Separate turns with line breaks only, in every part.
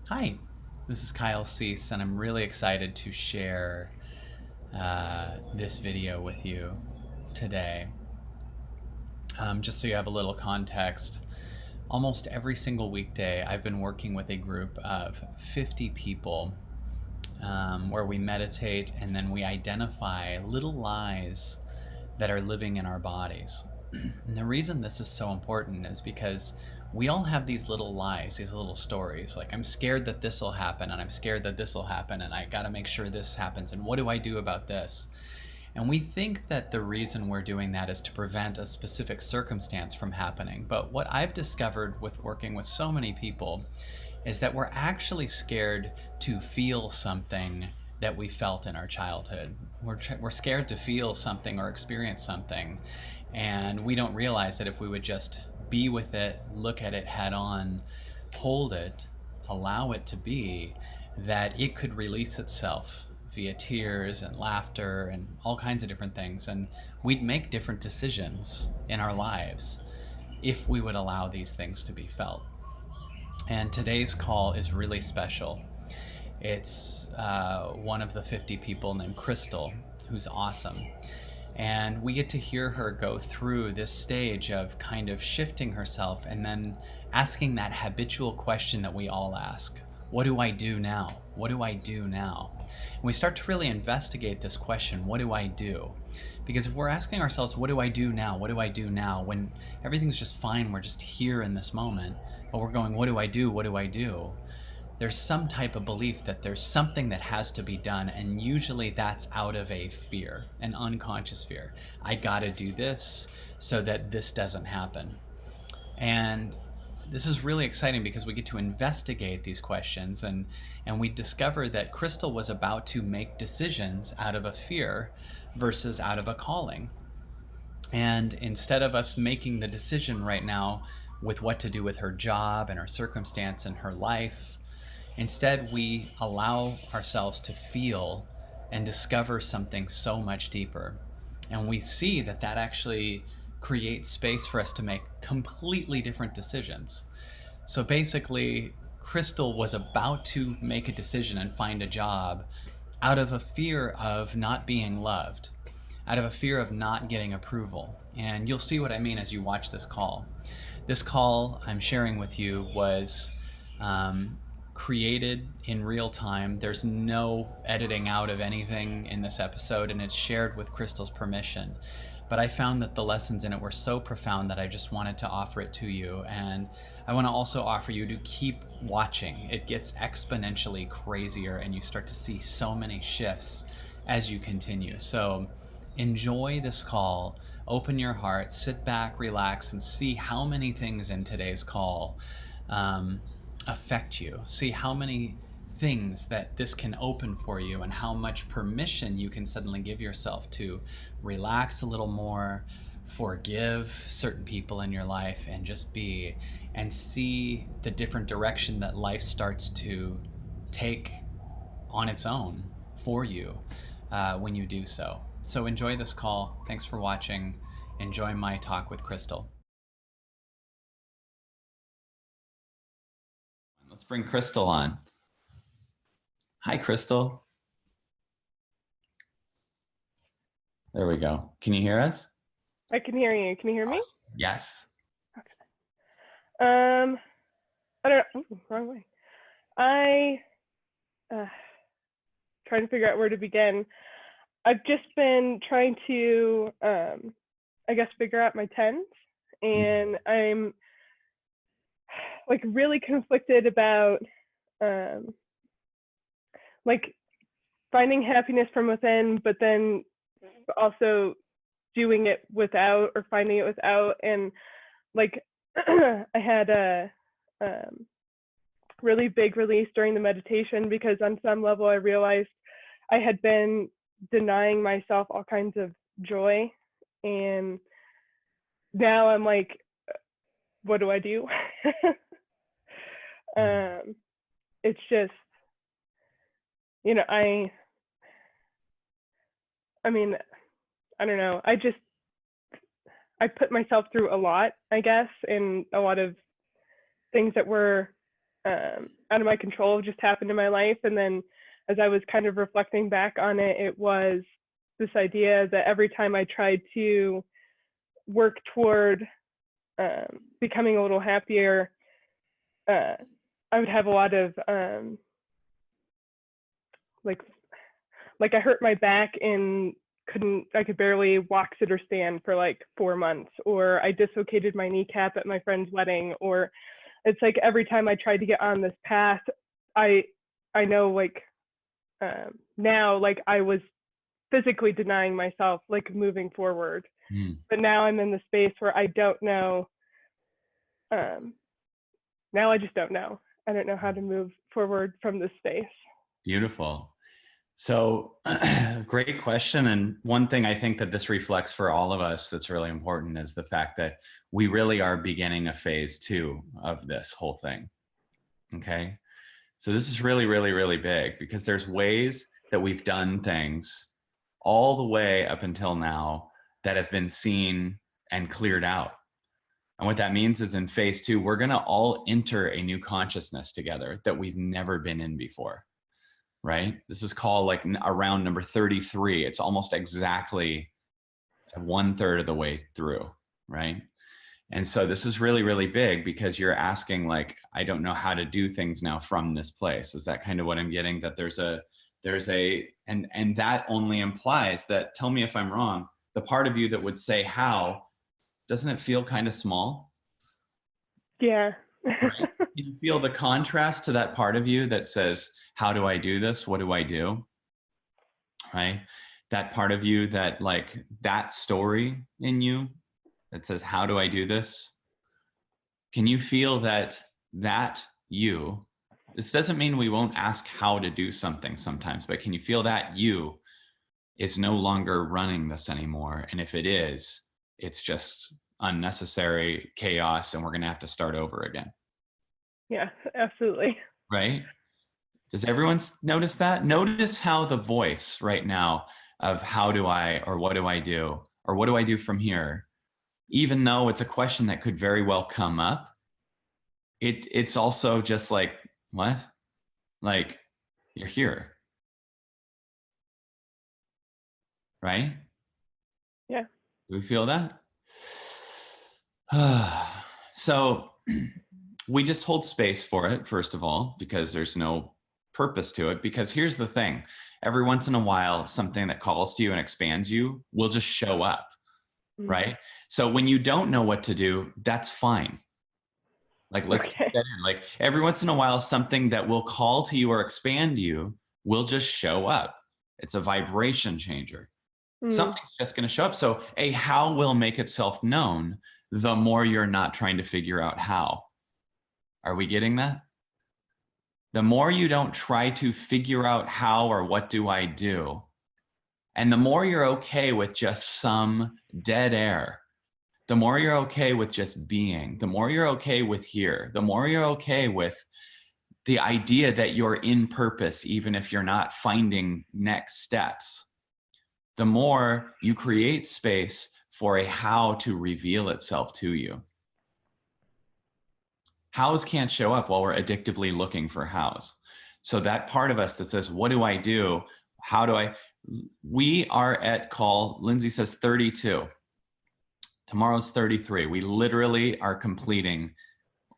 Hi, this is Kyle Cease, and I'm really excited to share this video with you today. Just so you have a little context, almost every single weekday I've been working with a group of 50 people where we meditate and then we identify little lies that are living in our bodies. And the reason this is so important is because we all have these little lies, these little stories. Like, I'm scared that this will happen, and I'm scared that this will happen, and I got to make sure this happens, and what do I do about this? And we think that the reason we're doing that is to prevent a specific circumstance from happening. But what I've discovered with working with so many people is that we're actually scared to feel something that we felt in our childhood. We're scared to feel something or experience something, and we don't realize that if we would just be with it, look at it head on, hold it, allow it to be, that it could release itself via tears and laughter and all kinds of different things. And we'd make different decisions in our lives if we would allow these things to be felt. And today's call is really special. It's one of the 50 people named Crystal, who's awesome. And we get to hear her go through this stage of kind of shifting herself and then asking that habitual question that we all ask. What do I do now? What do I do now? And we start to really investigate this question, what do I do? Because if we're asking ourselves, what do I do now? What do I do now? When everything's just fine, we're just here in this moment, but we're going, what do I do? What do I do? There's some type of belief that there's something that has to be done, and usually that's out of a fear, an unconscious fear. I gotta do this so that this doesn't happen. And this is really exciting because we get to investigate these questions, and we discover that Crystal was about to make decisions out of a fear versus out of a calling. And instead of us making the decision right now with what to do with her job and her circumstance and her life, instead, we allow ourselves to feel and discover something so much deeper. And we see that that actually creates space for us to make completely different decisions. So basically, Crystal was about to make a decision and find a job out of a fear of not being loved, out of a fear of not getting approval. And you'll see what I mean as you watch this call. This call I'm sharing with you was created in real time. There's no editing out of anything in this episode, and it's shared with Crystal's permission. But I found that the lessons in it were so profound that I just wanted to offer it to you. And I want to also offer you to keep watching. It gets exponentially crazier, and you start to see so many shifts as you continue. So enjoy this call. Open your heart, sit back, relax, and see how many things in today's call affect you. See how many things that this can open for you, and how much permission you can suddenly give yourself to relax a little more, forgive certain people in your life, and just be, and see the different direction that life starts to take on its own for you when you do so. So enjoy this call. Thanks for watching. Enjoy my talk with Crystal. Let's bring Crystal on. Hi, Crystal. There we go. Can you hear us?
I can hear you. Can you hear me?
Yes.
I don't know. Ooh, wrong way. Trying to figure out where to begin. I've just been trying to, I guess, figure out my tens, and I'm like really conflicted about, like finding happiness from within, but then also doing it without, or finding it without. And like I had a really big release during the meditation, because on some level I realized I had been denying myself all kinds of joy, and now I'm like, what do I do? It's just, I mean, I don't know. I put myself through a lot, I guess, and a lot of things that were out of my control just happened in my life. And then as I was kind of reflecting back on it, it was this idea that every time I tried to work toward becoming a little happier, I would have a lot of like I hurt my back and I could barely walk, sit, or stand for like 4 months, or I dislocated my kneecap at my friend's wedding, or it's like every time I tried to get on this path, I know like now like I was physically denying myself like moving forward. But now I'm in the space where I don't know. Now I just don't know. I don't know how to move forward from this space.
Beautiful. So great question. And one thing I think that this reflects for all of us that's really important is the fact that we really are beginning a phase 2 of this whole thing. Okay. So this is really, really, really big because there's ways that we've done things all the way up until now that have been seen and cleared out. And what that means is in phase 2, we're going to all enter a new consciousness together that we've never been in before. Right? This is called like around number 33. It's almost exactly 1/3 of the way through, right? And so this is really, really big because you're asking like, I don't know how to do things now from this place. Is that kind of what I'm getting? That and that only implies that, tell me if I'm wrong, the part of you that would say how, doesn't it feel kind of small?
Yeah.
Right? You feel the contrast to that part of you that says, how do I do this? What do I do? Right? That part of you that like that story in you that says, how do I do this? Can you feel that you, this doesn't mean we won't ask how to do something sometimes, but can you feel that you is no longer running this anymore? And if it is, it's just unnecessary chaos and we're going to have to start over again.
Yeah, absolutely.
Right? Does everyone notice that? Notice how the voice right now of how do I, or what do I do, or what do I do from here, even though it's a question that could very well come up, it's also just like, what? Like, you're here. Right?
Yeah.
Do we feel that? So we just hold space for it, first of all, because there's no purpose to it. Because here's the thing. Every once in a while, something that calls to you and expands you will just show up, right? So when you don't know what to do, that's fine. Like, let's take that in. Like every once in a while, something that will call to you or expand you will just show up. It's a vibration changer. Something's just going to show up. So a how will make itself known the more you're not trying to figure out how. Are we getting that? The more you don't try to figure out how or what do I do, and the more you're okay with just some dead air, the more you're okay with just being, the more you're okay with here, the more you're okay with the idea that you're in purpose, even if you're not finding next steps, the more you create space for a how to reveal itself to you. Hows can't show up while we're addictively looking for hows. So that part of us that says, what do I do? How do I? We are at call, Lindsay says 32. Tomorrow's 33. We literally are completing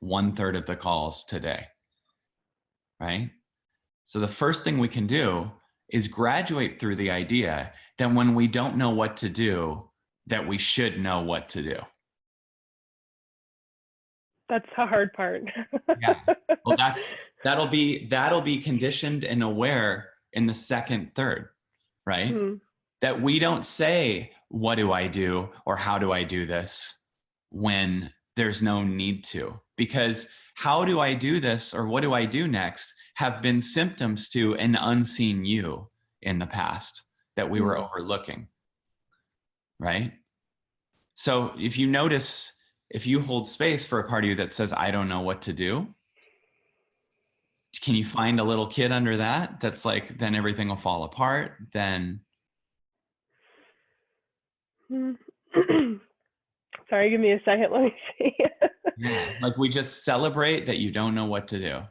1/3 of the calls today, right? So the first thing we can do is graduate through the idea that when we don't know what to do, that we should know what to do.
That's the hard part.
Yeah. Well, that'll be conditioned and aware in the second third, right? That we don't say, what do I do? Or how do I do this? When there's no need to, because how do I do this? Or what do I do next? Have been symptoms to an unseen you in the past that we were overlooking, right? So if you notice, if you hold space for a part of you that says, I don't know what to do, can you find a little kid under that? That's like, then everything will fall apart. Then.
Sorry, give me a second. Let me see.
Yeah. Like we just celebrate that you don't know what to do.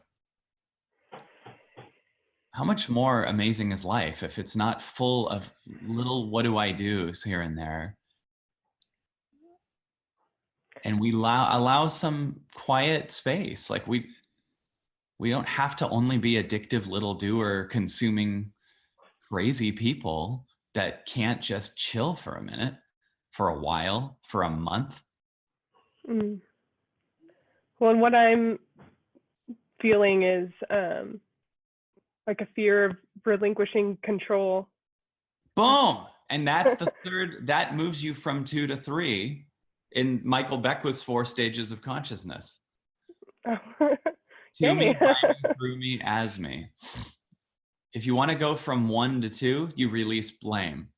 how much more amazing is life if it's not full of little what do I do's here and there? And we allow some quiet space. Like we don't have to only be addictive little doer consuming crazy people that can't just chill for a minute, for a while, for a month.
Mm. Well, and what I'm feeling is like a fear of relinquishing control.
Boom. And that's the third, that moves you from 2 to 3 in Michael Beckwith's 4 stages of consciousness. To me,
Yay.
by me, through me, as me. If you want to go from 1 to 2, you release blame.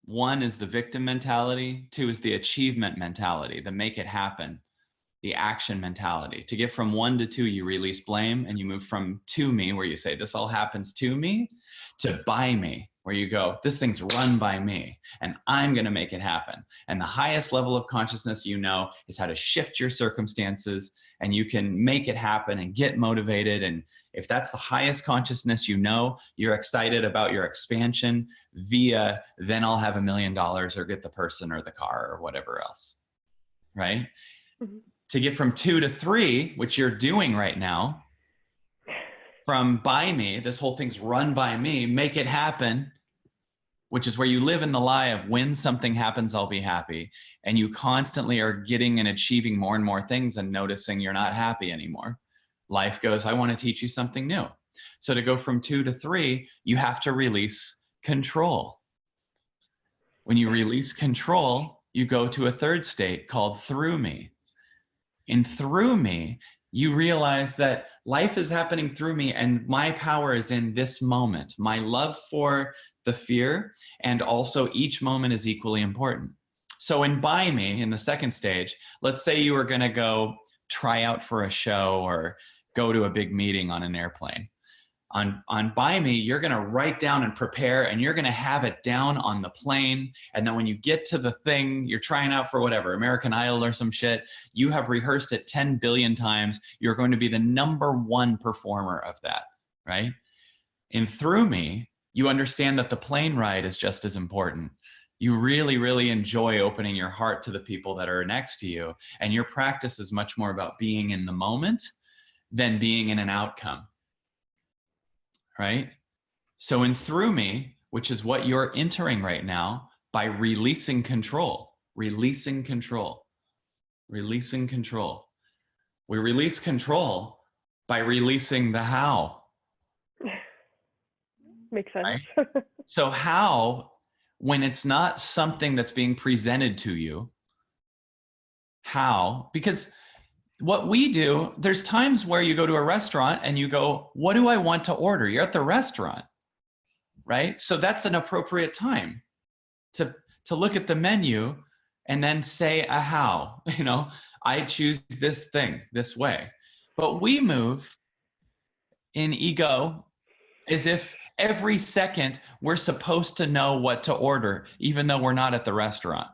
1 is the victim mentality. 2 is the achievement mentality, the make it happen, the action mentality. To get from 1 to 2, you release blame and you move from to me, where you say, this all happens to me, to by me, where you go, this thing's run by me and I'm going to make it happen. And the highest level of consciousness you know is how to shift your circumstances, and you can make it happen and get motivated. And if that's the highest consciousness you know, you're excited about your expansion via, then I'll have $1 million or get the person or the car or whatever else, right? Mm-hmm. To get from 2 to 3, which you're doing right now, from by me, this whole thing's run by me, make it happen, which is where you live in the lie of when something happens, I'll be happy. And you constantly are getting and achieving more and more things and noticing you're not happy anymore. Life goes, I want to teach you something new. So to go from 2 to 3, you have to release control. When you release control, you go to a third state called through me. And through me, you realize that life is happening through me and my power is in this moment. My love for the fear and also each moment is equally important. So in by me, in the second stage, let's say you were going to go try out for a show or go to a big meeting on an airplane. On by me, you're going to write down and prepare, and you're going to have it down on the plane. And then when you get to the thing you're trying out for, whatever, American Idol or some shit, you have rehearsed it 10 billion times. You're going to be the #1 performer of that, right? And through me, you understand that the plane ride is just as important. You really, really enjoy opening your heart to the people that are next to you. And your practice is much more about being in the moment than being in an outcome. Right? So in through me, which is what you're entering right now, by releasing control, releasing control, releasing control. We release control by releasing the how.
Makes sense.
Right? So how, when it's not something that's being presented to you, how, because what we do, there's times where you go to a restaurant and you go, what do I want to order? You're at the restaurant, right? So that's an appropriate time to look at the menu and then say a how, I choose this thing this way. But we move in ego as if every second we're supposed to know what to order, even though we're not at the restaurant.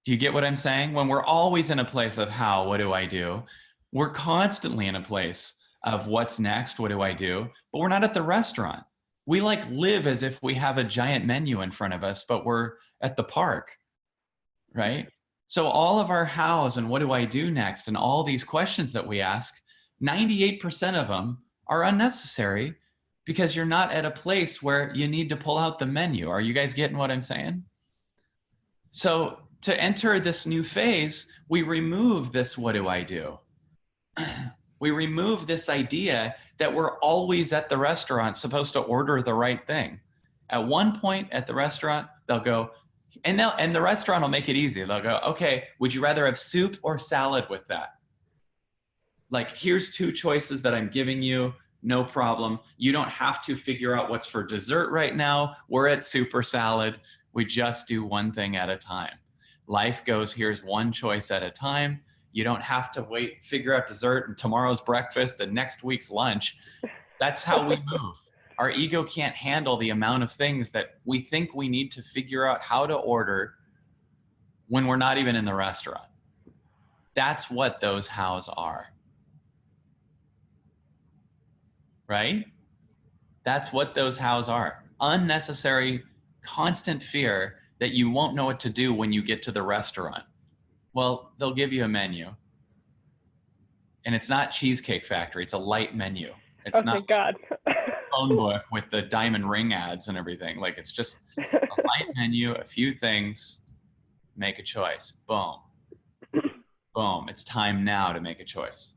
Do you get what I'm saying? When we're always in a place of how, what do I do? We're constantly in a place of what's next, what do I do? But we're not at the restaurant. We live as if we have a giant menu in front of us, but we're at the park, right? So all of our hows and what do I do next and all these questions that we ask, 98% of them are unnecessary because you're not at a place where you need to pull out the menu. Are you guys getting what I'm saying? So to enter this new phase, we remove this, what do I do? We remove this idea that we're always at the restaurant supposed to order the right thing. At one point at the restaurant, they'll go, and the restaurant will make it easy. They'll go, okay, would you rather have soup or salad with that? Like, here's 2 choices that I'm giving you. No problem. You don't have to figure out what's for dessert right now. We're at soup or salad. We just do one thing at a time. Life goes, here's one choice at a time. You don't have to wait, figure out dessert and tomorrow's breakfast and next week's lunch. That's how we move. Our ego can't handle the amount of things that we think we need to figure out how to order when we're not even in the restaurant. That's what those hows are. Right? That's what those hows are. Unnecessary, constant fear that you won't know what to do when you get to the restaurant. Well, they'll give you a menu. And it's not Cheesecake Factory. It's a light menu. It's
Oh,
not
thank God.
phone book with the diamond ring ads and everything. Like, it's just a light menu, a few things, make a choice. Boom. Boom. It's time now to make a choice.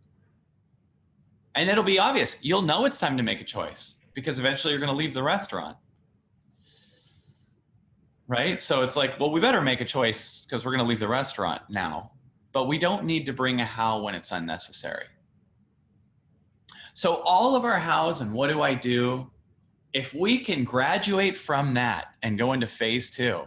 And it'll be obvious. You'll know it's time to make a choice because eventually you're going to leave the restaurant. Right? So it's like, well, we better make a choice because we're going to leave the restaurant now. But we don't need to bring a how when it's unnecessary. So all of our hows and what do I do, if we can graduate from that and go into phase 2,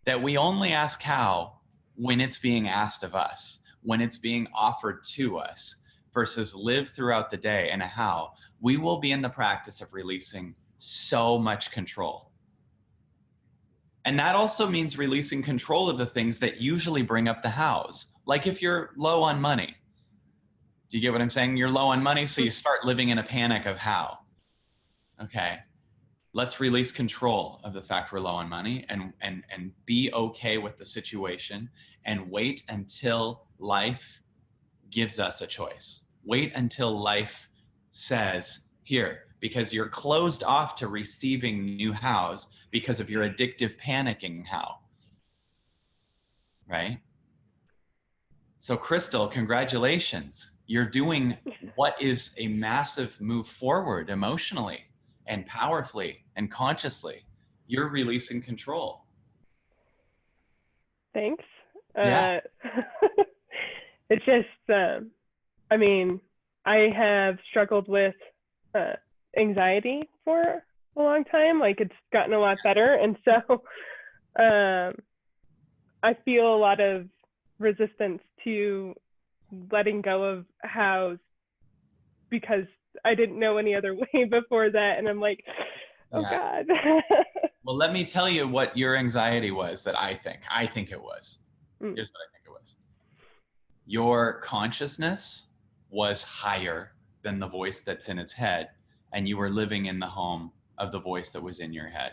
that we only ask how when it's being asked of us, when it's being offered to us, versus live throughout the day and a how, we will be in the practice of releasing so much control. And that also means releasing control of the things that usually bring up the hows. Like if you're low on money. Do you get what I'm saying? You're low on money, so you start living in a panic of how. Okay, let's release control of the fact we're low on money and be okay with the situation and wait until life gives us a choice. Wait until life says, here, because you're closed off to receiving new hows because of your addictive panicking how. Right? So Crystal, congratulations. You're doing what is a massive move forward emotionally and powerfully and consciously. You're releasing control.
Thanks.
Yeah.
It's just, I mean, I have struggled with anxiety for a long time. Like it's gotten a lot better. And so I feel a lot of resistance to letting go of hows because I didn't know any other way before that. And I'm like, oh God.
Well, let me tell you what your anxiety was that I think it was. Here's what I think it was. Your consciousness was higher than the voice that's in its head, and you were living in the home of the voice that was in your head.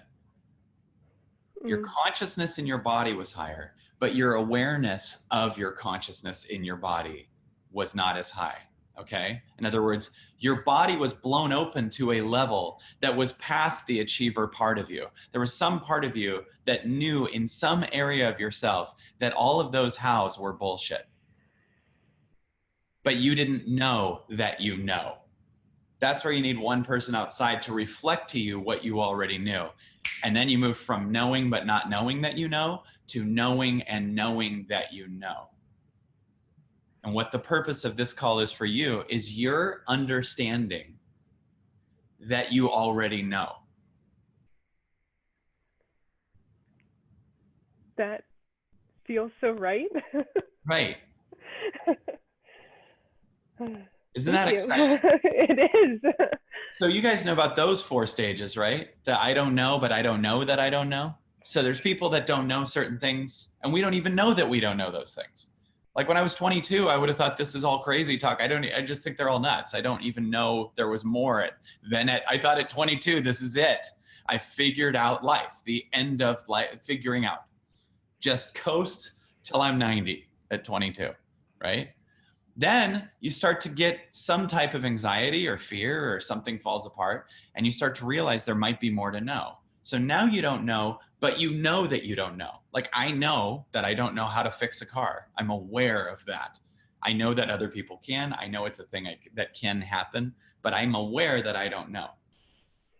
Your consciousness in your body was higher, but your awareness of your consciousness in your body was not as high. Okay? In other words, your body was blown open to a level that was past the achiever part of you. There was some part of you that knew in some area of yourself that all of those hows were bullshit. But you didn't know that you know. That's where you need one person outside to reflect to you what you already knew. And then you move from knowing but not knowing that you know to knowing and knowing that you know. And what the purpose of this call is for you is your understanding that you already know.
That feels so right.
Right. Isn't
Thank
that
you.
exciting?
It is.
So you guys know about those 4 stages, right? The I don't know, but I don't know that I don't know. So there's people that don't know certain things, and we don't even know that we don't know those things. Like when I was 22, I would have thought this is all crazy talk. I just think they're all nuts. I don't even know there was more I thought at 22, this is it. I figured out life, the end of life, figuring out. Just coast till I'm 90 at 22, right? Then you start to get some type of anxiety or fear or something falls apart, and you start to realize there might be more to know. So now you don't know, but you know that you don't know. Like I know that I don't know how to fix a car. I'm aware of that. I know that other people can. I know it's a thing that can happen, but I'm aware that I don't know.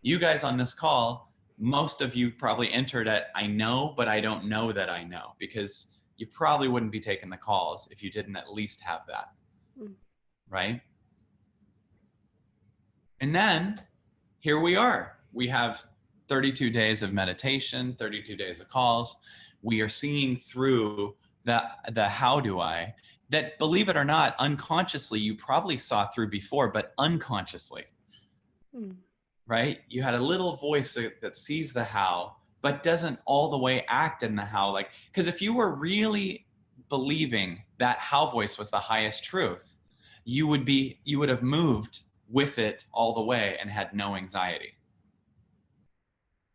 You guys on this call, most of you probably entered at I know, but I don't know that I know, because you probably wouldn't be taking the calls if you didn't at least have that. Right? And then here we are. We have 32 days of meditation, 32 days of calls. We are seeing through the how do I that, believe it or not, unconsciously you probably saw through before, but unconsciously. Right? You had a little voice that sees the how, but doesn't all the way act in the how. Like, because if you were really believing that how voice was the highest truth, you would have moved with it all the way and had no anxiety.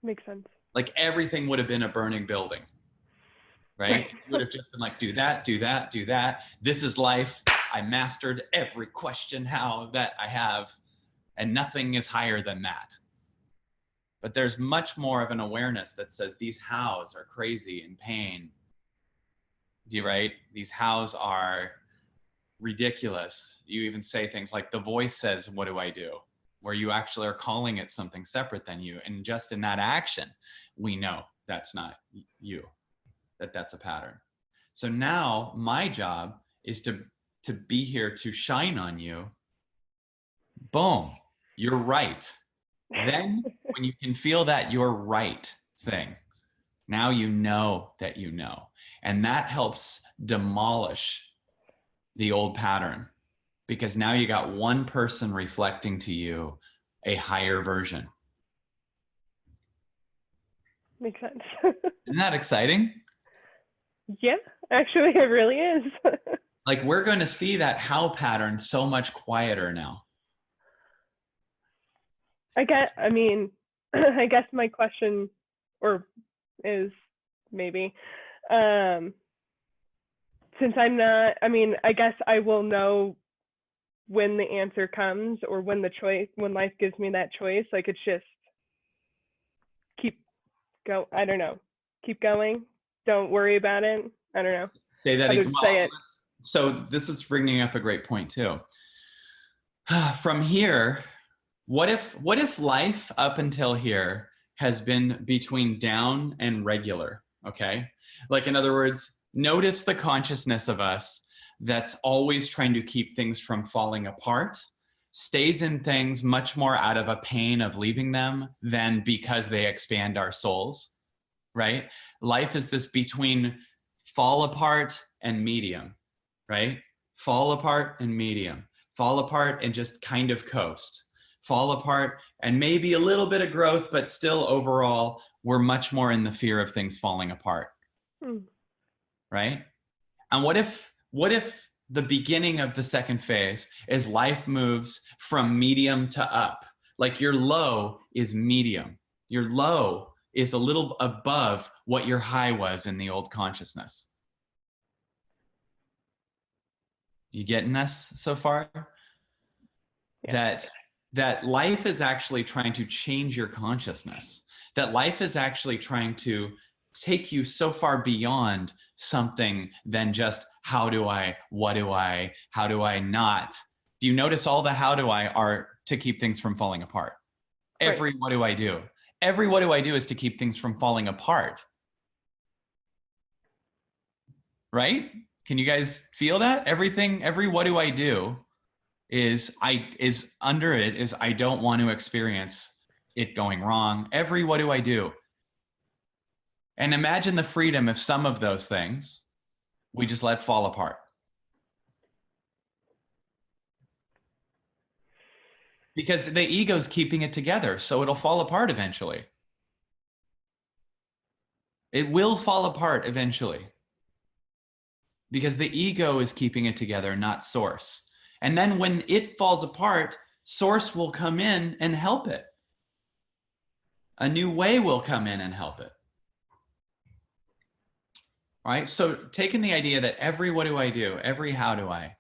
Makes sense.
Like everything would have been a burning building, right? It would have just been like, do that, do that, do that. This is life. I mastered every question how that I have, and nothing is higher than that. But there's much more of an awareness that says these hows are crazy and pain. Right? These hows are ridiculous. You even say things like the voice says, what do I do? Where you actually are calling it something separate than you. And just in that action, we know that's not you, that's a pattern. So now my job is to be here to shine on you. Boom, you're right. Then when you can feel that you're right thing, now you know that you know. And that helps demolish the old pattern, because now you got one person reflecting to you a higher version.
Makes sense.
Isn't that exciting?
Yeah, actually, it really is.
Like we're going to see that how pattern so much quieter now.
I guess my question is maybe, since I'm not, I guess I will know when the answer comes, or when life gives me that choice. Like, it's just keep going. Don't worry about it. I don't know.
Say that again.
Say it.
So this is bringing up a great point too. From here, what if life up until here has been between down and regular? Okay. Like, in other words, notice the consciousness of us that's always trying to keep things from falling apart, stays in things much more out of a pain of leaving them than because they expand our souls, right? Life is this between fall apart and medium, right? Fall apart and medium, fall apart and just kind of coast, fall apart and maybe a little bit of growth, but still overall, we're much more in the fear of things falling apart. Right? And what if the beginning of the second phase is life moves from medium to up? Like your low is medium. Your low is a little above what your high was in the old consciousness. You getting this so far? Yeah. That life is actually trying to change your consciousness. That life is actually trying to take you so far beyond something than just how do I, what do I, how do I not? Do you notice all the how do I are to keep things from falling apart? Every right. What do I do? Every what do I do is to keep things from falling apart. Right? Can you guys feel that? Every what do I do is under it is I don't want to experience it going wrong. Every what do I do? And imagine the freedom if some of those things we just let fall apart. Because the ego's keeping it together, so it'll fall apart eventually. It will fall apart eventually. Because the ego is keeping it together, not source. And then when it falls apart, source will come in and help it. A new way will come in and help it. Right? So taking the idea that every what do I do, every how do I,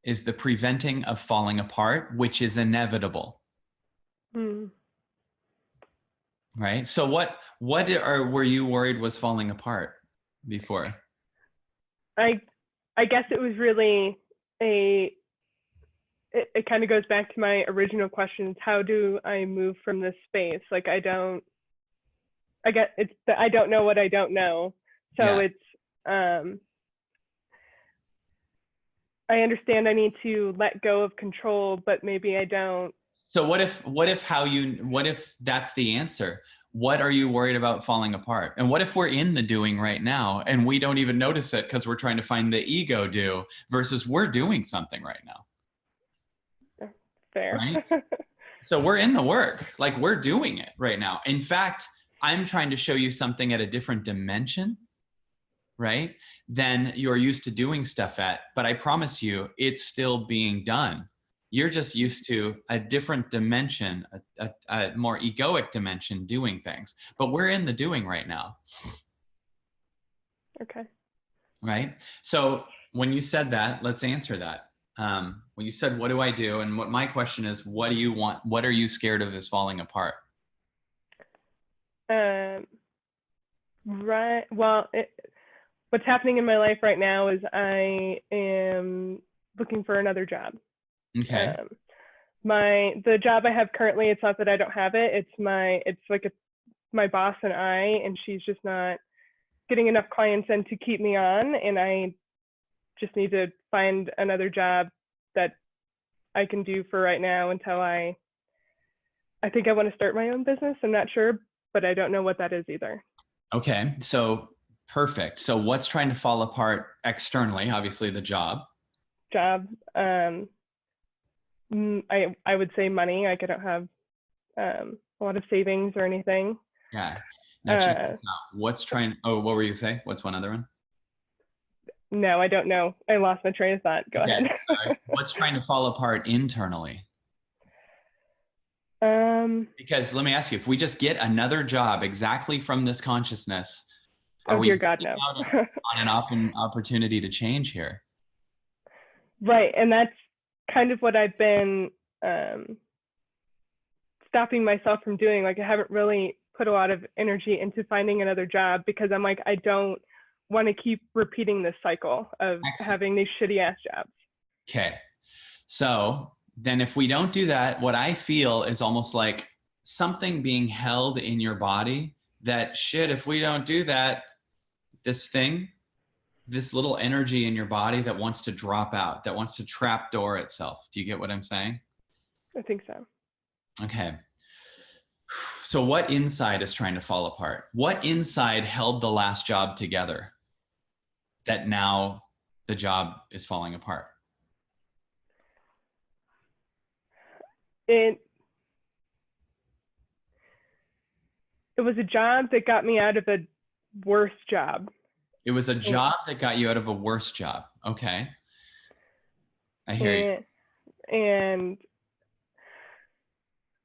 is the preventing of falling apart, which is inevitable. Right? So what were you worried was falling apart before?
I guess it was really it kind of goes back to my original questions. How do I move from this space? Like, I don't know what I don't know. So yeah. It's, I understand I need to let go of control, but maybe I don't.
So what if that's the answer? What are you worried about falling apart? And what if we're in the doing right now and we don't even notice it because we're trying to find the ego do versus we're doing something right now?
Fair.
Right? So we're in the work, like we're doing it right now. In fact, I'm trying to show you something at a different dimension, right, than you're used to doing stuff at. But I promise you, it's still being done. You're just used to a different dimension, a more egoic dimension doing things. But we're in the doing right now.
Okay.
Right? So when you said that, let's answer that. When you said, what do I do? And what my question is, what do you want? What are you scared of is falling apart?
Right. Well, what's happening in my life right now is I am looking for another job.
Okay.
The job I have currently, it's not that I don't have it. It's like my boss and and she's just not getting enough clients in to keep me on, and I just need to find another job that I can do for right now until I think I want to start my own business. I'm not sure, but I don't know what that is either.
Okay. So perfect. So what's trying to fall apart externally? Obviously the job.
Job. I would say money. Like I don't have a lot of savings or anything.
Yeah. Now check this out. What were you saying? What's one other one?
No, I don't know. I lost my train of thought. Go ahead.
Sorry. What's trying to fall apart internally? Because let me ask you, if we just get another job exactly from this consciousness, are we
dear God, no.
on an opportunity to change here?
Right. And that's kind of what I've been stopping myself from doing. Like I haven't really put a lot of energy into finding another job because I'm like, I don't want to keep repeating this cycle of having these shitty ass jobs.
Okay. So then if we don't do that, what I feel is almost like something being held in your body that shit, if we don't do that, this little energy in your body that wants to drop out, that wants to trapdoor itself. Do you get what I'm saying?
I think so.
Okay. So what inside is trying to fall apart? What inside held the last job together that now the job is falling apart?
It was a job that got me out of a worse job.
It was a job that got you out of a worse job. Okay. I hear you.
And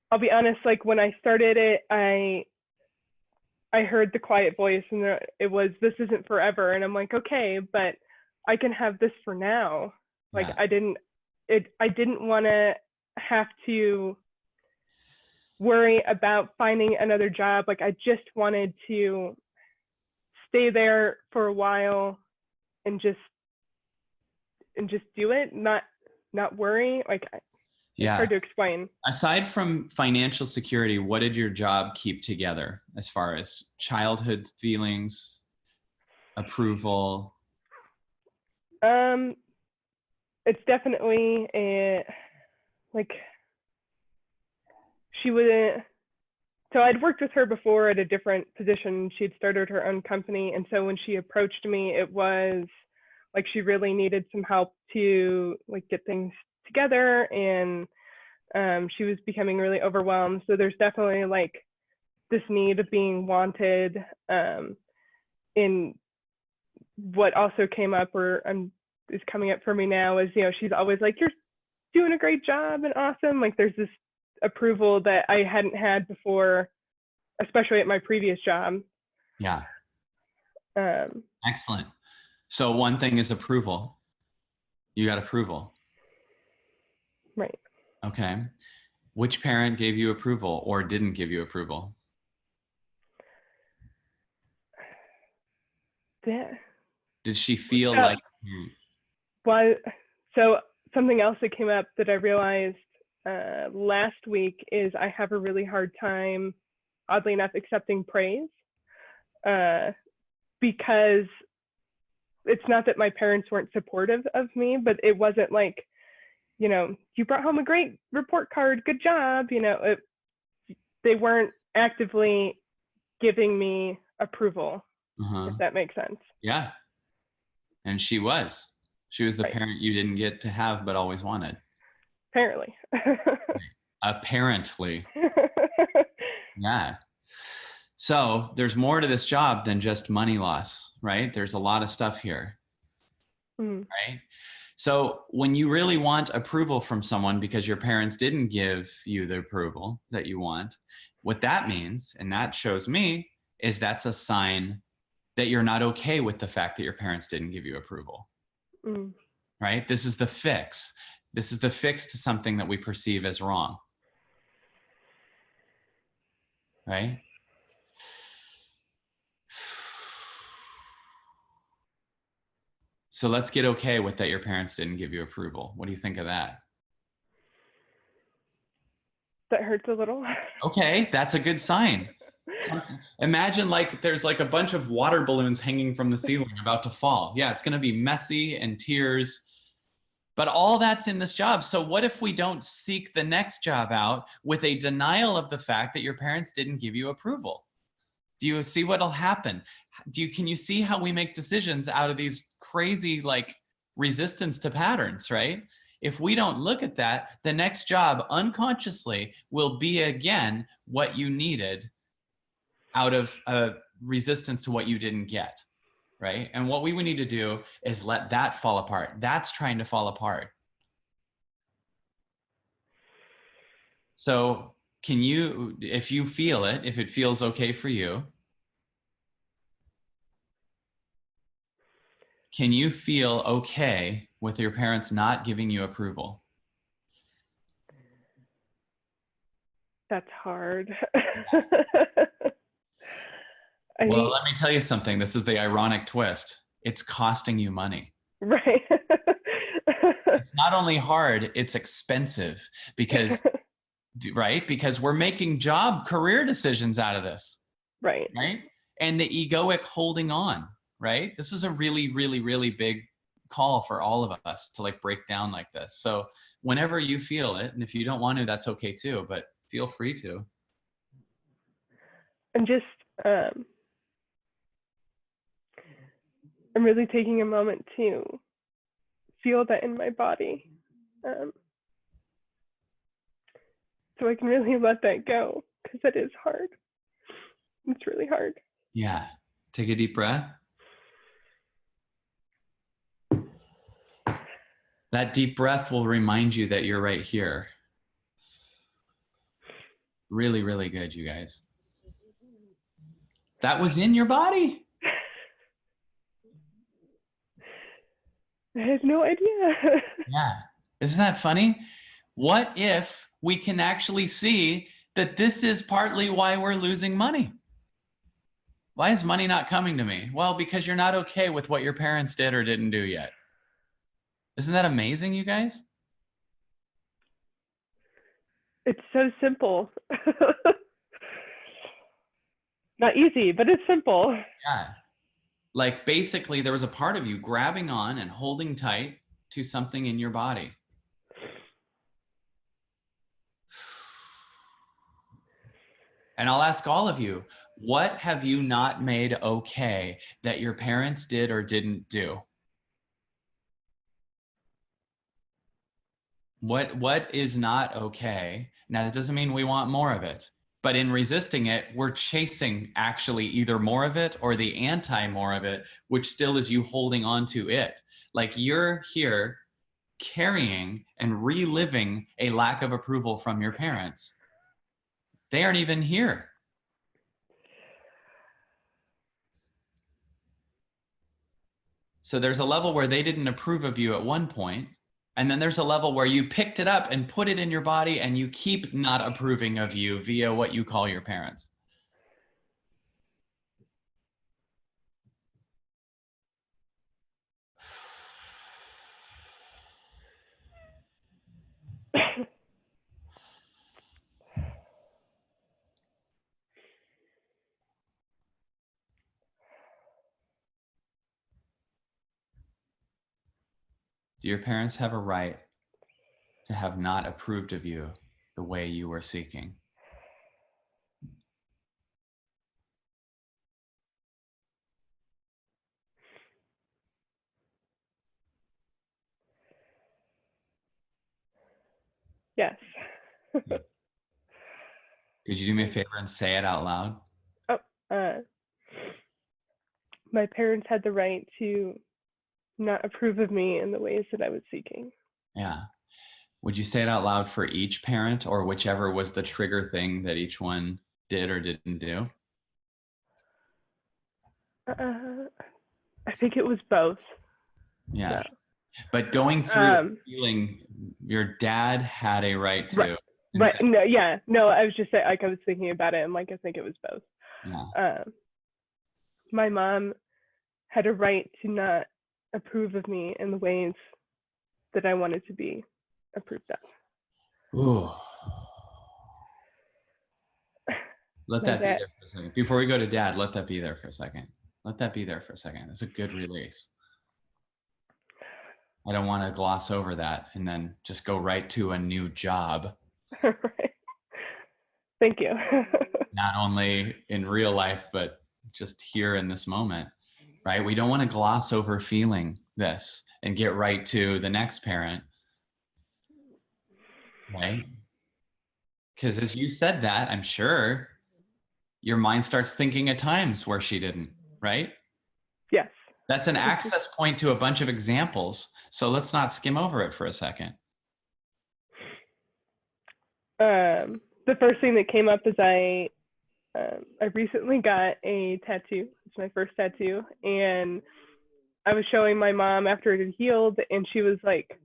I'll be honest, like when I started it, I heard the quiet voice and it was, this isn't forever. And I'm like, okay, but I can have this for now. Like I didn't want to have to worry about finding another job. Like I just wanted to stay there for a while and just do it, not worry. Like it's hard to explain.
Aside from financial security, what did your job keep together as far as childhood feelings, approval?
It's definitely she wouldn't. So I'd worked with her before at a different position. She'd started her own company. And so when she approached me, it was like she really needed some help to like get things together. And she was becoming really overwhelmed. So there's definitely like this need of being wanted. In what also came up or is coming up for me now is, she's always like, you're doing a great job and awesome. Like there's this approval that I hadn't had before, especially at my previous job.
Yeah. Excellent. So one thing is approval. You got approval.
Right.
Okay. Which parent gave you approval or didn't give you approval?
Yeah.
Did she feel like?
Well, so something else that came up that I realized last week is I have a really hard time, oddly enough, accepting praise because it's not that my parents weren't supportive of me, but it wasn't like, you brought home a great report card, good job. They weren't actively giving me approval, if that makes sense.
Yeah. And she was the parent you didn't get to have, but always wanted.
Apparently.
Apparently. Yeah. So there's more to this job than just money loss, right? There's a lot of stuff here, right? So when you really want approval from someone because your parents didn't give you the approval that you want, what that means, and that shows me, is that's a sign that you're not okay with the fact that your parents didn't give you approval,
Mm.
right? This is the fix. This is the fix to something that we perceive as wrong, right? So let's get okay with that your parents didn't give you approval. What do you think of that?
That hurts a little.
Okay, that's a good sign. Imagine like there's like a bunch of water balloons hanging from the ceiling about to fall. Yeah, it's going to be messy and tears, but all that's in this job. So what if we don't seek the next job out with a denial of the fact that your parents didn't give you approval? Do you see what'll happen? Can you see how we make decisions out of these crazy like resistance to patterns, right? If we don't look at that, the next job unconsciously will be again what you needed out of a resistance to what you didn't get, right? And what we would need to do is let that fall apart. That's trying to fall apart. So can you, if you feel it, if it feels okay for you, can you feel okay with your parents not giving you approval?
That's hard.
Well, let me tell you something. This is the ironic twist. It's costing you money.
Right.
It's not only hard, it's expensive because, right? Because we're making career decisions out of this,
Right.
right? And the egoic holding on, right? This is a really, really, really big call for all of us to like break down like this. So whenever you feel it, and if you don't want to, that's okay too, but feel free to.
I'm just, I'm really taking a moment to feel that in my body. So I can really let that go because it is hard. It's really hard.
Yeah. Take a deep breath. That deep breath will remind you that you're right here. Really, really good, you guys. That was in your body.
I had no idea.
Yeah. Isn't that funny? What if we can actually see that this is partly why we're losing money? Why is money not coming to me? Well, because you're not okay with what your parents did or didn't do yet. Isn't that amazing, you guys?
It's so simple. Not easy, but it's simple.
Yeah. Like basically there was a part of you grabbing on and holding tight to something in your body. And I'll ask all of you, what have you not made okay that your parents did or didn't do? What is not okay? Now, that doesn't mean we want more of it, but in resisting it, we're chasing actually either more of it or the anti more of it, which still is you holding on to it. Like you're here carrying and reliving a lack of approval from your parents. They aren't even here. So there's a level where they didn't approve of you at one point, and then there's a level where you picked it up and put it in your body and you keep not approving of you via what you call your parents. Do your parents have a right to have not approved of you the way you were seeking?
Yes.
Could you do me a favor and say it out loud?
Oh, my parents had the right to not approve of me in the ways that I was seeking.
Yeah. Would you say it out loud for each parent, or whichever was the trigger thing that each one did or didn't do?
Uh, I think it was both.
Yeah.
No.
But going through that feeling, your dad had a right
Right.
to.
Right. No. Yeah. No. I was just saying, like, I was thinking about it, and like, I think it was both.
Yeah.
My mom had a right to not approve of me in the ways that I wanted to be approved of.
Ooh. Let
My
that be
dad.
there for a second. Before we go to dad, let that be there for a second. Let that be there for a second. That's a good release. I don't want to gloss over that and then just go right to a new job.
Right. Thank you.
Not only in real life, but just here in this moment, right? We don't want to gloss over feeling this and get right to the next parent, right? Because as you said that, I'm sure your mind starts thinking at times where she didn't, right?
Yes.
That's an access point to a bunch of examples. So let's not skim over it for a second.
The first thing that came up is I recently got a tattoo. It's my first tattoo, and I was showing my mom after it had healed, and she was like,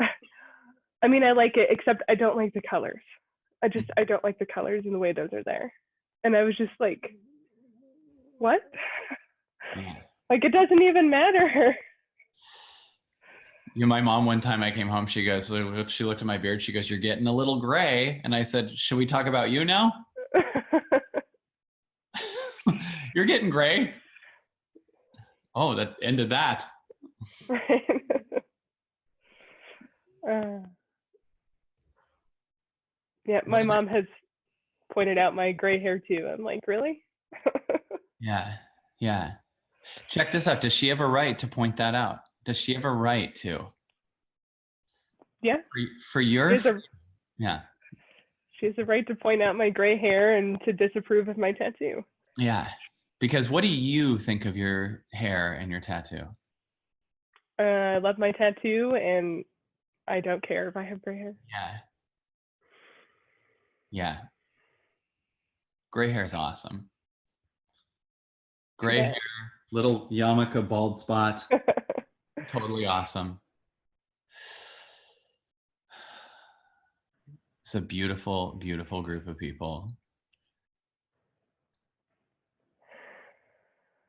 I mean, I like it, except I don't like the colors. I don't like the colors and the way those are there. And I was just like, what?
Yeah.
Like, it doesn't even matter.
You know, my mom, one time I came home, she goes, she looked at my beard. She goes, "You're getting a little gray." And I said, "Should we talk about you now?" You're getting gray. Oh, that ended that.
Right. Yeah, my mom has pointed out my gray hair too. I'm like, really?
Yeah. Yeah. Check this out. Does she have a right to point that out? Does she have a right to?
Yeah.
For your, yeah.
She has a right to point out my gray hair and to disapprove of my tattoo.
Yeah. Because what do you think of your hair and your tattoo?
I love my tattoo, and I don't care if I have gray hair.
Yeah. Yeah. Gray hair is awesome. Gray hair, little yarmulke bald spot. Totally awesome. It's a beautiful, beautiful group of people.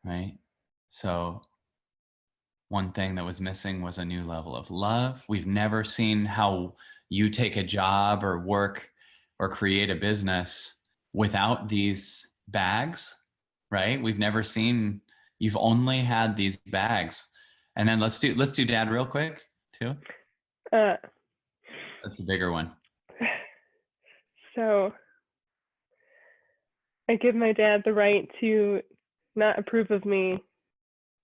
Right? So one thing that was missing was a new level of love. We've never seen how you take a job or work or create a business without these bags, right? We've never seen, you've only had these bags. And then let's do dad real quick too. That's a bigger one.
So I give my dad the right to not approve of me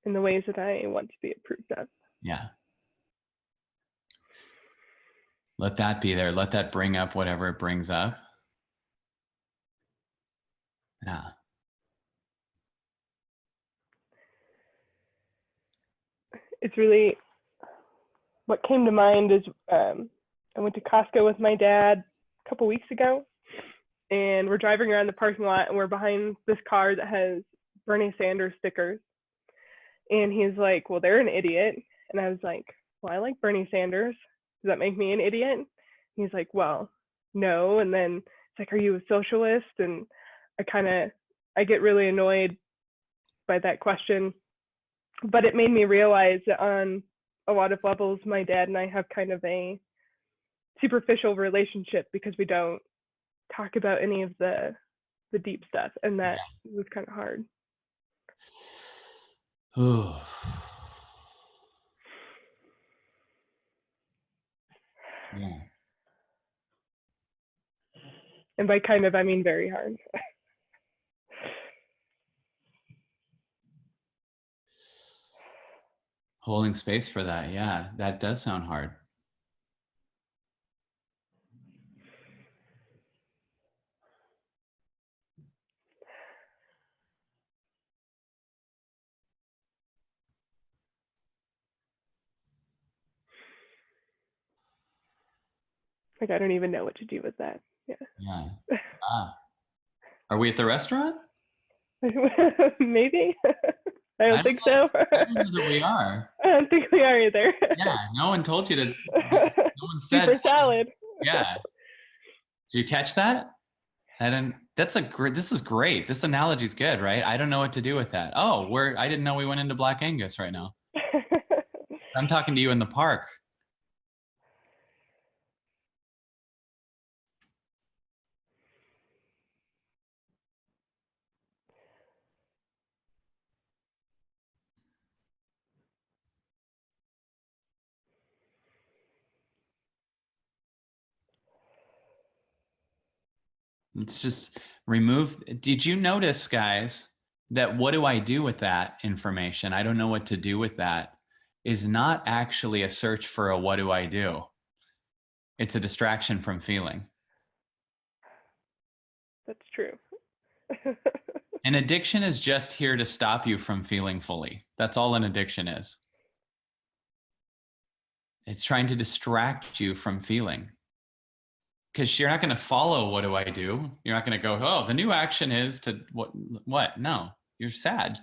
in the ways that I want to be approved of.
Yeah. Let that be there. Let that bring up whatever it brings up. Yeah.
It's really what came to mind is I went to Costco with my dad a couple weeks ago, and we're driving around the parking lot, and we're behind this car that has Bernie Sanders stickers. And he's like, well, they're an idiot. And I was like, well, I like Bernie Sanders. Does that make me an idiot? And he's like, well, no. And then it's like, are you a socialist? And I get really annoyed by that question. But it made me realize that on a lot of levels, my dad and I have kind of a superficial relationship because we don't talk about any of the deep stuff. And that was kind of hard.
Ooh. Yeah.
And by kind of, I mean very hard.
Holding space for that. Yeah, that does sound hard.
Like, I don't even know what to do with that.
Yeah. Ah. Are we at the restaurant?
Yeah. Maybe. I
I
don't
don't
think
know.
so.
I don't know that we are.
I don't think we are either.
Yeah. No one told you to. No one said.
Caesar salad.
Yeah. Did you catch that? I didn't. That's a great. This is great. This analogy is good, right? I don't know what to do with that. Oh, I didn't know we went into Black Angus right now. I'm talking to you in the park. Let's just remove. Did you notice, guys, that what do I do with that information? I don't know what to do with that is not actually a search for a what do I do? It's a distraction from feeling.
That's true.
An addiction is just here to stop you from feeling fully. That's all an addiction is. It's trying to distract you from feeling. Because you're not going to follow what do I do? You're not going to go, oh, the new action is to what? No, you're sad.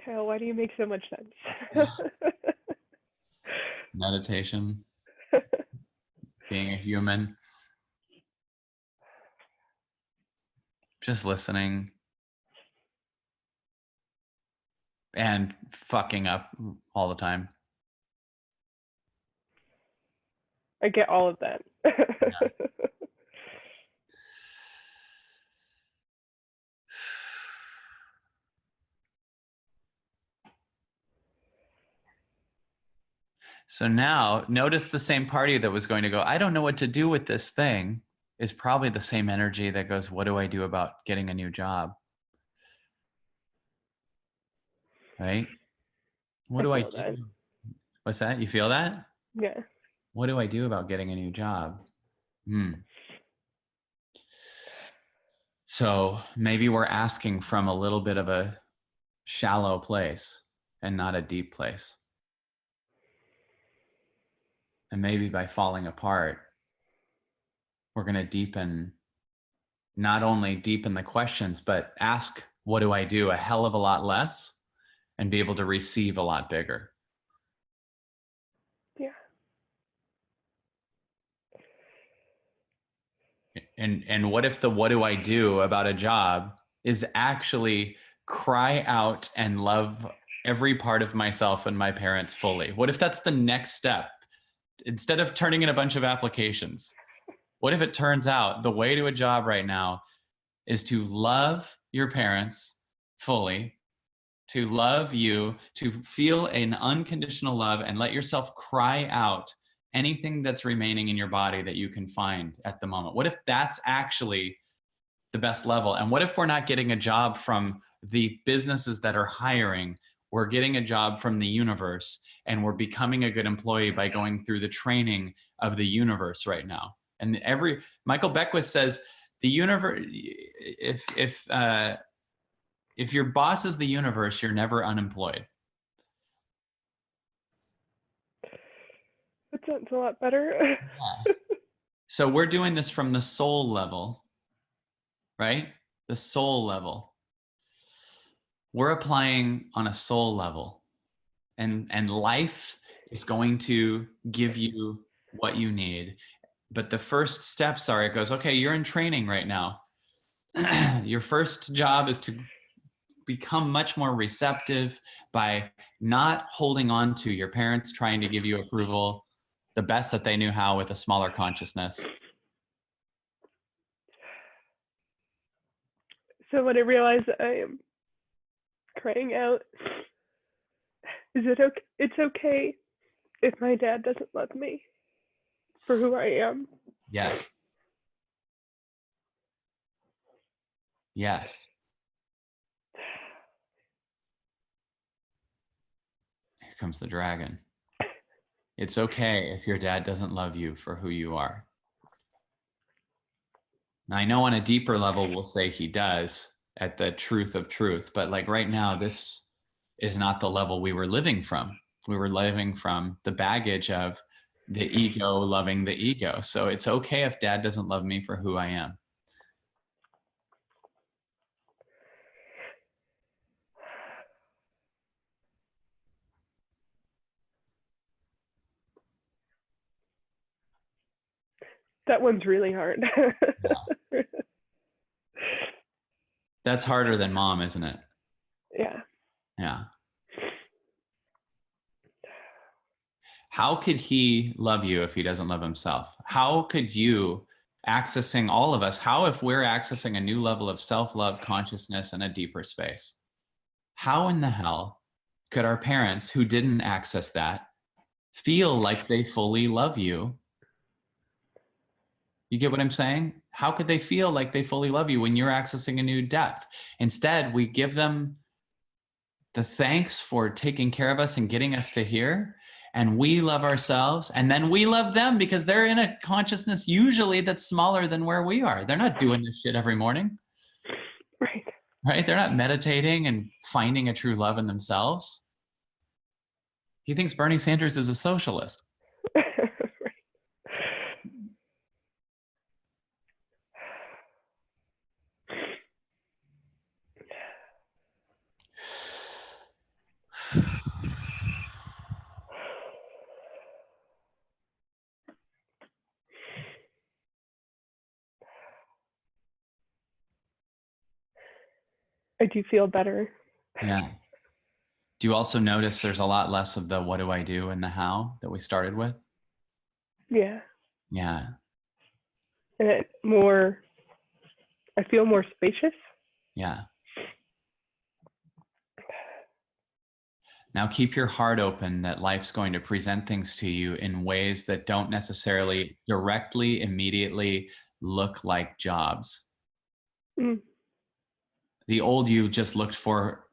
Kyle, why do you make so much sense?
Meditation, being a human, just listening and fucking up all the time.
I get all of that.
Yeah. So now notice the same party that was going to go, I don't know what to do with this thing, is probably the same energy that goes, what do I do about getting a new job? Right? What do I
feel
do?
that.
What's that? You feel that?
Yeah.
What do I do about getting a new job? So maybe we're asking from a little bit of a shallow place and not a deep place. And maybe by falling apart, we're going to deepen, not only deepen the questions, but ask, what do I do, a hell of a lot less and be able to receive a lot bigger.
Yeah.
And what if the what do I do about a job is actually cry out and love every part of myself and my parents fully? What if that's the next step? Instead of turning in a bunch of applications, what if it turns out the way to a job right now is to love your parents fully, to love you, to feel an unconditional love and let yourself cry out anything that's remaining in your body that you can find at the moment? What if that's actually the best level? And what if we're not getting a job from the businesses that are hiring? We're getting a job from the universe, and we're becoming a good employee by going through the training of the universe right now. And Michael Beckwith says the universe, if your boss is the universe, you're never unemployed.
That sounds a lot better.
Yeah. So we're doing this from the soul level, right? The soul level. We're applying on a soul level, and life is going to give you what you need. But the first steps are, it goes, okay, you're in training right now. Your first job is to become much more receptive by not holding on to your parents trying to give you approval the best that they knew how with a smaller consciousness.
So when I realize I am crying out, is it okay? It's okay if my dad doesn't love me for who I am.
Yes. Yes. Here comes the dragon. It's okay if your dad doesn't love you for who you are. Now, I know on a deeper level, we'll say he does, at the truth of truth. But like right now, this is not the level we were living from. We were living from the baggage of the ego loving the ego. So it's okay if dad doesn't love me for who I am.
That one's really hard.
Yeah. That's harder than mom, isn't it?
Yeah.
Yeah. How could he love you if he doesn't love himself? How could you, accessing all of us, how if we're accessing a new level of self-love, consciousness, and a deeper space? How in the hell could our parents who didn't access that feel like they fully love you? You get what I'm saying? How could they feel like they fully love you when you're accessing a new depth? Instead, we give them the thanks for taking care of us and getting us to here. And we love ourselves. And then we love them because they're in a consciousness usually that's smaller than where we are. They're not doing this shit every morning.
Right.
Right? They're not meditating and finding a true love in themselves. He thinks Bernie Sanders is a socialist.
I do feel better.
Yeah. Do you also notice there's a lot less of the what do I do and the how that we started with?
Yeah.
Yeah.
And I feel more spacious.
Yeah. Now keep your heart open that life's going to present things to you in ways that don't necessarily directly, immediately look like jobs.
Mm.
The old you just looked for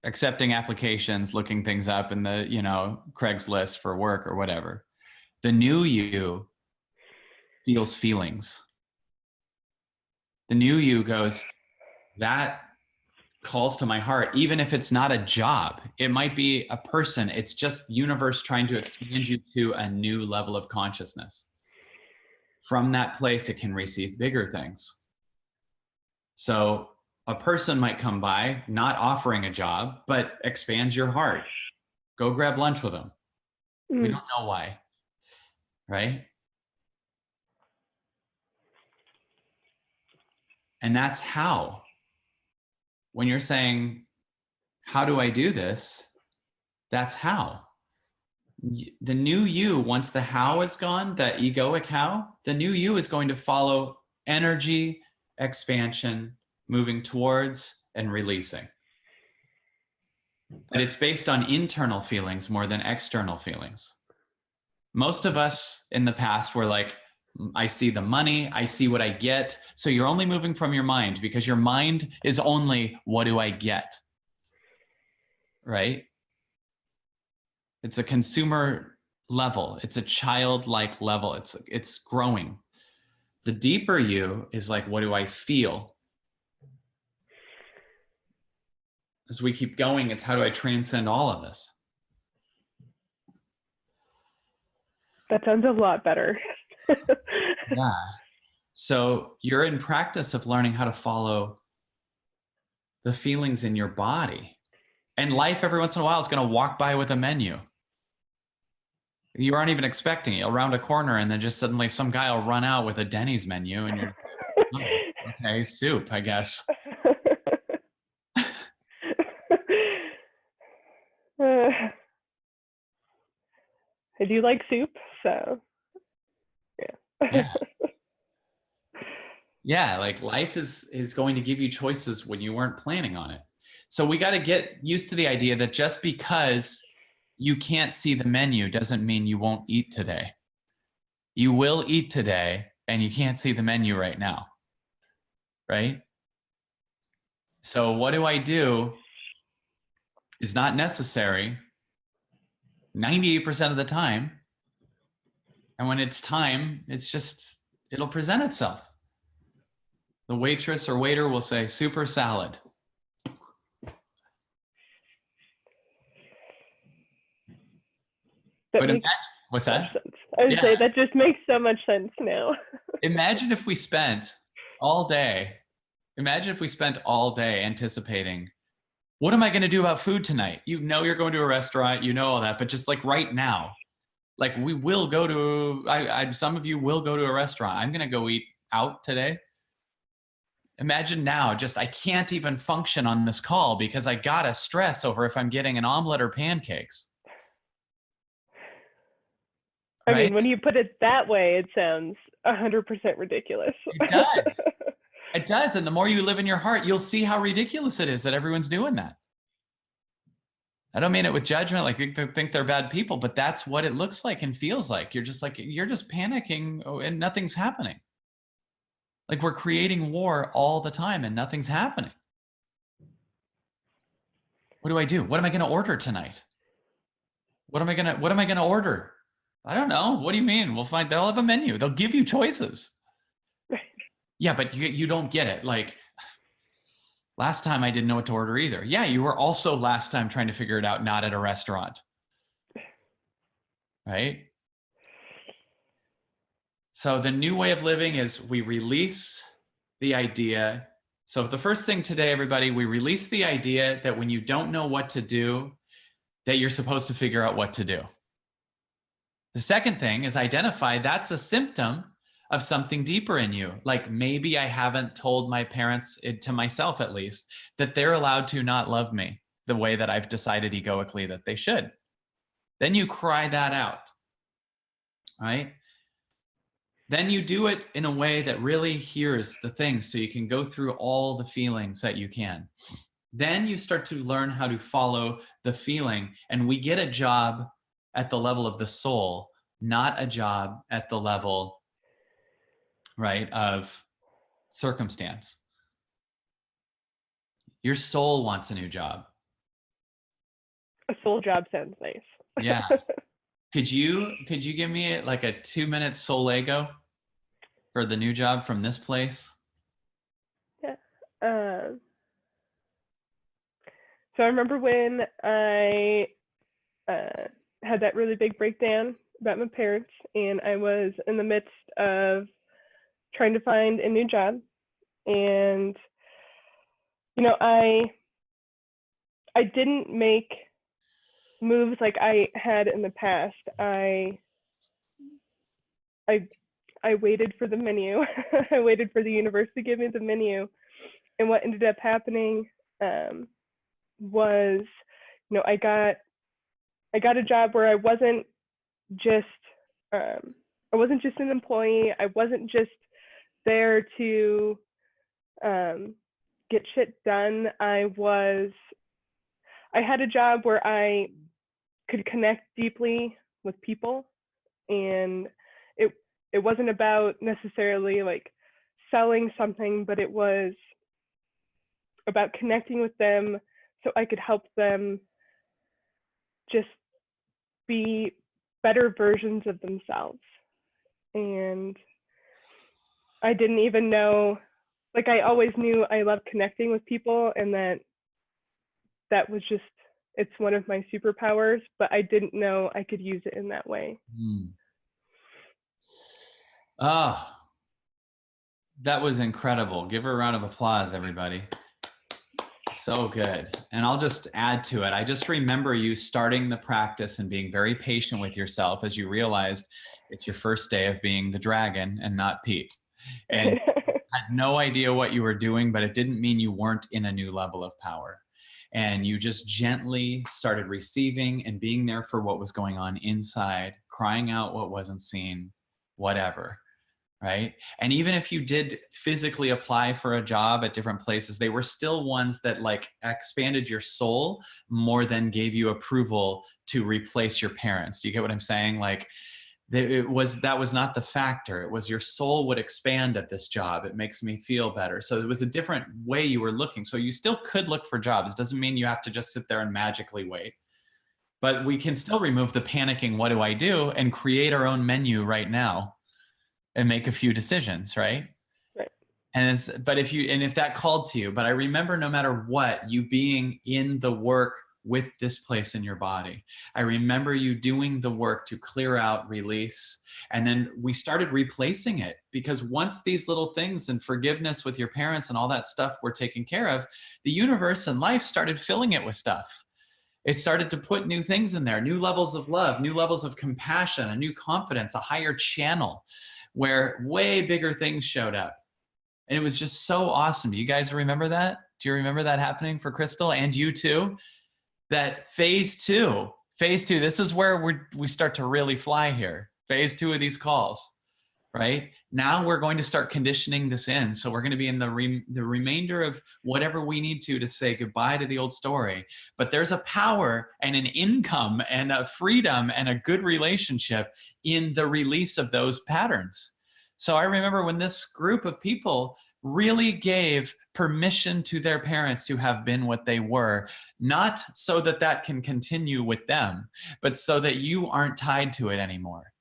accepting applications, looking things up in the, Craigslist for work or whatever. The new you feels feelings. The new you goes, that calls to my heart, even if it's not a job. It might be a person. It's just universe trying to expand you to a new level of consciousness. From that place, it can receive bigger things. So a person might come by, not offering a job, but expands your heart. Go grab lunch with them.
Mm.
We don't know why, right? And that's how. When you're saying, how do I do this? That's how. The new you, once the how is gone, that egoic how, the new you is going to follow energy, expansion, moving towards and releasing. But it's based on internal feelings more than external feelings. Most of us in the past were like, I see the money, I see what I get. So you're only moving from your mind because your mind is only, what do I get? Right? It's a consumer level. It's a childlike level. It's growing. The deeper you is like, what do I feel? As we keep going, it's how do I transcend all of this?
That sounds a lot better.
Yeah. So you're in practice of learning how to follow the feelings in your body. And life every once in a while is going to walk by with a menu. You aren't even expecting it. You'll round a corner and then just suddenly some guy will run out with a Denny's menu and you're, oh, okay, soup, I guess.
I do like soup, so
Yeah. Yeah, like life is going to give you choices when you weren't planning on it. So we got to get used to the idea that just because you can't see the menu doesn't mean you won't eat today. You will eat today and you can't see the menu right now. Right? So what do I do is not necessary 98% of the time. And when it's time, it'll present itself. The waitress or waiter will say, soup or salad.
That
But imagine,
makes
what's
so much
that?
sense. I would
Yeah.
say that just makes so much sense now.
Imagine if we spent all day, imagine if we spent all day anticipating, what am I going to do about food tonight? You know, you're going to a restaurant, you know all that, but just like right now, like we will go to, some of you will go to a restaurant. I'm going to go eat out today. Imagine now, just I can't even function on this call because I got to stress over if I'm getting an omelet or pancakes.
I
Right?
mean, when you put it that way, it sounds 100% ridiculous.
It does. It does. And the more you live in your heart, you'll see how ridiculous it is that everyone's doing that. I don't mean it with judgment, like they think they're bad people, but that's what it looks like and feels like. You're just panicking and nothing's happening. Like we're creating war all the time and nothing's happening. What do I do? What am I going to order tonight? What am I going to order? I don't know. What do you mean? They'll have a menu. They'll give you choices. Yeah, but you don't get it. Like last time I didn't know what to order either. Yeah, you were also last time trying to figure it out, not at a restaurant. Right? So the new way of living is we release the idea. So the first thing today, everybody, we release the idea that when you don't know what to do, that you're supposed to figure out what to do. The second thing is identify that's a symptom of something deeper in you. Like maybe I haven't told my parents, to myself at least, that they're allowed to not love me the way that I've decided egoically that they should. Then you cry that out, right? Then you do it in a way that really hears the things so you can go through all the feelings that you can. Then you start to learn how to follow the feeling. And we get a job at the level of the soul, not a job at the level, right, of circumstance. Your soul wants a new job.
A soul job sounds nice.
Yeah. Could you give me like a 2-minute soul ego for the new job from this place?
Yeah. So I remember when I had that really big breakdown about my parents, and I was in the midst of trying to find a new job. And, you know, I didn't make moves like I had in the past. I waited for the menu. I waited for the universe to give me the menu. And what ended up happening was, you know, I got a job where I wasn't just an employee. I wasn't just there to get shit done. I had a job where I could connect deeply with people, and it wasn't about necessarily like selling something, but it was about connecting with them so I could help them just be better versions of themselves. And I didn't even know, like I always knew I loved connecting with people, and that was just, it's one of my superpowers, but I didn't know I could use it in that way.
Oh, that was incredible. Give her a round of applause, everybody. So good. And I'll just add to it. I just remember you starting the practice and being very patient with yourself as you realized it's your first day of being the dragon and not Pete. And had no idea what you were doing, but it didn't mean you weren't in a new level of power. And you just gently started receiving and being there for what was going on inside, crying out what wasn't seen, whatever. Right? And even if you did physically apply for a job at different places, they were still ones that like expanded your soul more than gave you approval to replace your parents. Do you get what I'm saying? Like that was not the factor. It was your soul would expand at this job. It makes me feel better. So it was a different way you were looking. So you still could look for jobs. Doesn't mean you have to just sit there and magically wait. But we can still remove the panicking, what do I do, and create our own menu right now and make a few decisions, right?
Right.
And if that called to you, but I remember no matter what, you being in the work with this place in your body. I remember you doing the work to clear out, release, and then we started replacing it, because once these little things and forgiveness with your parents and all that stuff were taken care of, the universe and life started filling it with stuff. It started to put new things in there, new levels of love, new levels of compassion, a new confidence, a higher channel where way bigger things showed up. And it was just so awesome. Do you guys remember that? Do you remember that happening for Crystal and you too? That phase two, this is where we start to really fly here. Phase two of these calls, right? Now we're going to start conditioning this in. So we're going to be in the remainder of whatever we need to say goodbye to the old story. But there's a power and an income and a freedom and a good relationship in the release of those patterns. So I remember when this group of people really gave permission to their parents to have been what they were, not so that that can continue with them, but so that you aren't tied to it anymore.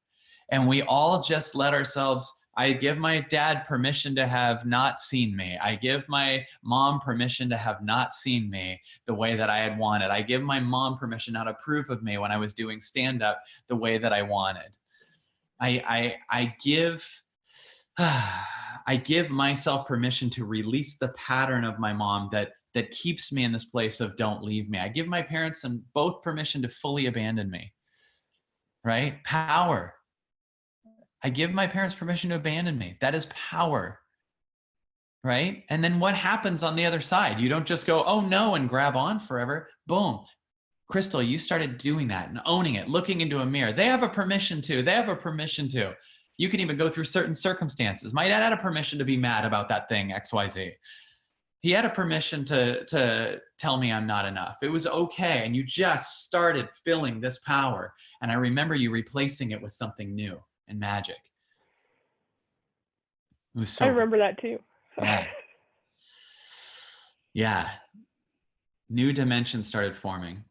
And we all just let ourselves, I give my dad permission to have not seen me. I give my mom permission to have not seen me the way that I had wanted. I give my mom permission not to approve of me when I was doing stand-up the way that I wanted. I give I give myself permission to release the pattern of my mom that keeps me in this place of don't leave me. I give my parents and both permission to fully abandon me, right? Power. I give my parents permission to abandon me. That is power, right? And then what happens on the other side? You don't just go, oh no, and grab on forever. Boom. Crystal, you started doing that and owning it, looking into a mirror. They have a permission to. They have a permission to. You can even go through certain circumstances. My dad had a permission to be mad about that thing, XYZ. He had a permission to tell me I'm not enough. It was okay. And you just started feeling this power. And I remember you replacing it with something new and magic. It was so
I remember that too.
Yeah. Yeah. New dimensions started forming.